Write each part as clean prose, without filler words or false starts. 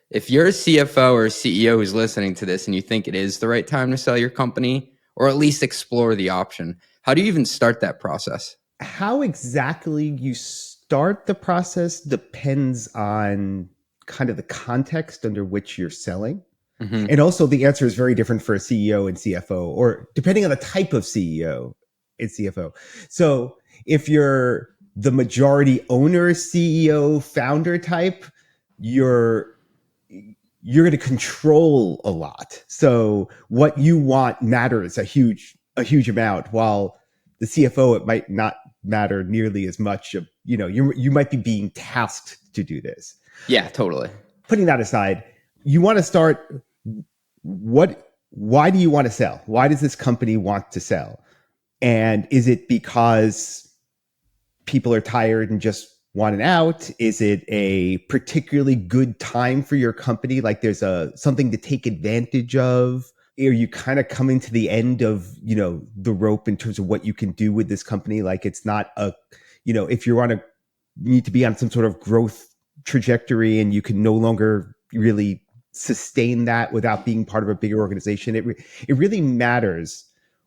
If you're a CFO or a CEO who's listening to this and you think it is the right time to sell your company, or at least explore the option, how do you even start that process? How exactly you start the process depends on kind of the context under which you're selling. Mm-hmm. And also the answer is very different for a CEO and CFO, or depending on the type of CEO and CFO. So if you're the majority owner, CEO, founder type, you're going to control a lot. So what you want matters a huge amount, while the CFO, it might not matter nearly as much. You might be being tasked to do this. Yeah, totally. Putting that aside, you want to start, why do you want to sell? Why does this company want to sell? And is it because people are tired and just want an out? Is it a particularly good time for your company? Like there's something to take advantage of? Are you kind of coming to the end of, the rope in terms of what you can do with this company? Like it's not if you need to be on some sort of growth trajectory and you can no longer really sustain that without being part of a bigger organization. It really matters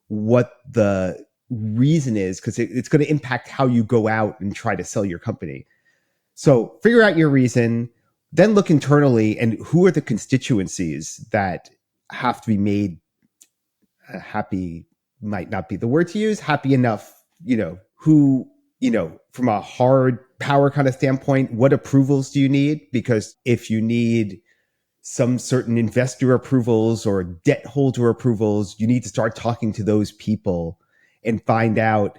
what the reason is, because it's going to impact how you go out and try to sell your company. So figure out your reason, then look internally and who are the constituencies that have to be made happy, might not be the word to use, happy enough, who, from a hard power kind of standpoint, what approvals do you need? Because if you need some certain investor approvals or debt holder approvals, you need to start talking to those people and find out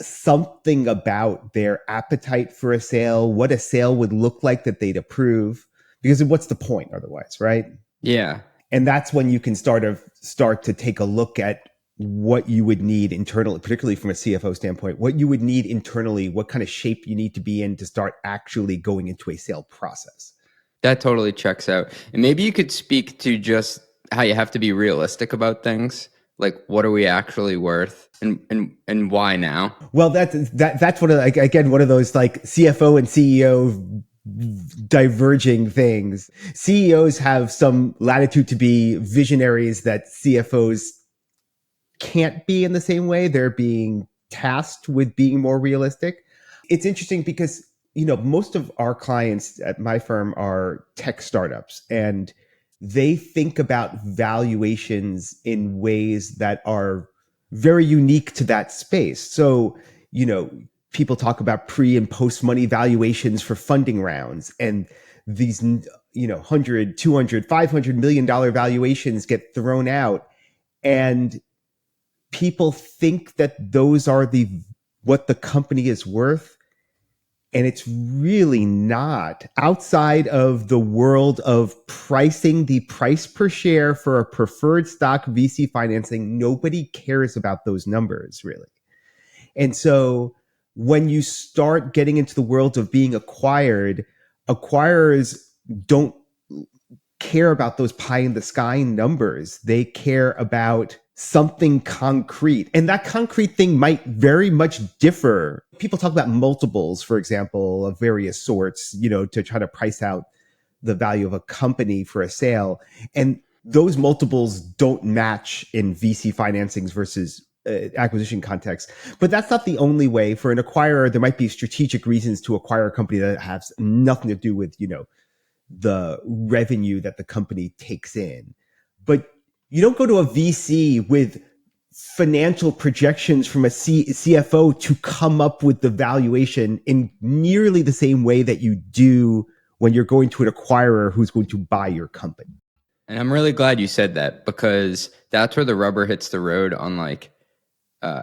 something about their appetite for a sale, what a sale would look like that they'd approve, because what's the point otherwise, right? Yeah. And that's when you can start to take a look at what you would need internally, particularly from a CFO standpoint, what you would need internally, what kind of shape you need to be in to start actually going into a sale process. That totally checks out. And maybe you could speak to just how you have to be realistic about things. Like, what are we actually worth, and why now? Well, that's one of those like CFO and CEO diverging things. CEOs have some latitude to be visionaries that CFOs can't be in the same way. They're being tasked with being more realistic. It's interesting because, most of our clients at my firm are tech startups, and they think about valuations in ways that are very unique to that space. So, people talk about pre and post money valuations for funding rounds, and these, $100, $200, $500 million valuations get thrown out, and people think that those are what the company is worth. And it's really not. Outside of the world of pricing the price per share for a preferred stock VC financing, nobody cares about those numbers really. And so when you start getting into the world of being acquired, acquirers don't care about those pie in the sky numbers. They care about something concrete. And that concrete thing might very much differ. People talk about multiples, for example, of various sorts, to try to price out the value of a company for a sale. And those multiples don't match in VC financings versus acquisition context. But that's not the only way. For an acquirer, there might be strategic reasons to acquire a company that has nothing to do with, the revenue that the company takes in. But you don't go to a VC with financial projections from a CFO to come up with the valuation in nearly the same way that you do when you're going to an acquirer who's going to buy your company. And I'm really glad you said that, because that's where the rubber hits the road on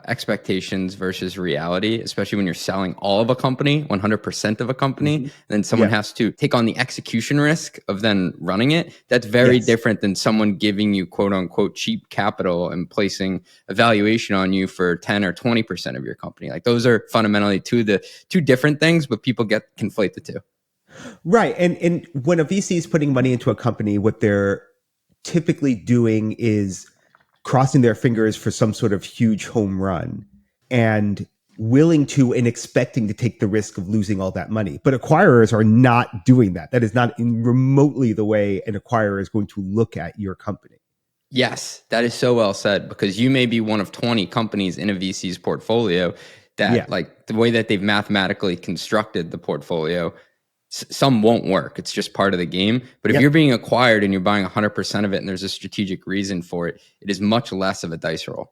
expectations versus reality, especially when you're selling all of a company, 100% of a company, and then someone has to take on the execution risk of then running it. That's very different than someone giving you quote unquote cheap capital and placing a valuation on you for 10 or 20% of your company. Like those are fundamentally two different things, but people conflate the two. Right. And when a VC is putting money into a company, what they're typically doing is crossing their fingers for some sort of huge home run. And willing to and expecting to take the risk of losing all that money. But acquirers are not doing that. That is not in remotely the way an acquirer is going to look at your company. Yes, that is so well said, because you may be one of 20 companies in a VC's portfolio that like the way that they've mathematically constructed the portfolio, some won't work. It's just part of the game. But if you're being acquired and you're buying 100% of it and there's a strategic reason for it, it is much less of a dice roll.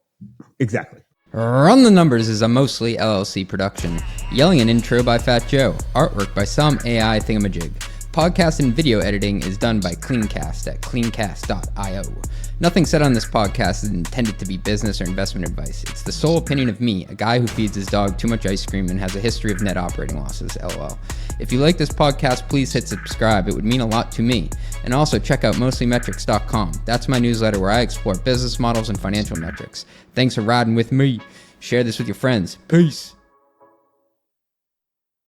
Exactly. Run the Numbers is a mostly LLC production. Yelling an intro by Fat Joe. Artwork by some AI thingamajig. Podcast and video editing is done by Cleancast at cleancast.io. Nothing said on this podcast is intended to be business or investment advice. It's the sole opinion of me, a guy who feeds his dog too much ice cream and has a history of net operating losses, LOL. If you like this podcast, please hit subscribe. It would mean a lot to me. And also check out mostlymetrics.com. That's my newsletter where I explore business models and financial metrics. Thanks for riding with me. Share this with your friends. Peace.